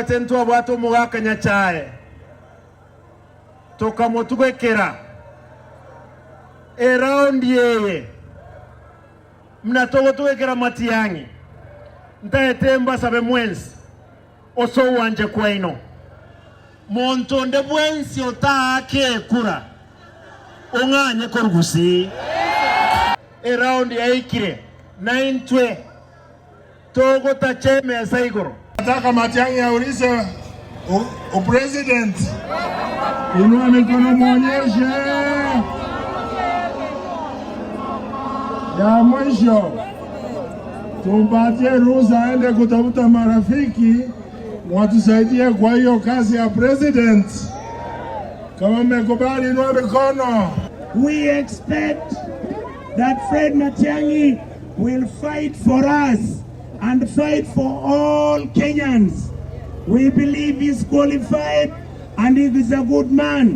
twatentu abwatu mugaka nyachae tukamutugwekera around yeye mnatogo tugwekera Matiangi ntaetemba sabe mwensi oso wanje kwaino monto nde bwensi otake kura onganye korugusi around yaikire 9 togo tacheme saigoro. Nataka Matiangi aulize o president. Inua mikono muonyeshe. Ya mwisho tumpatie ruhusa aende kutafuta marafiki watusaidie kwa hiyo kazi ya president. Kama mmekubali inua mikono. We expect that Fred Matiangi will fight for us and fight for all Kenyans. We believe he's qualified and he is a good man.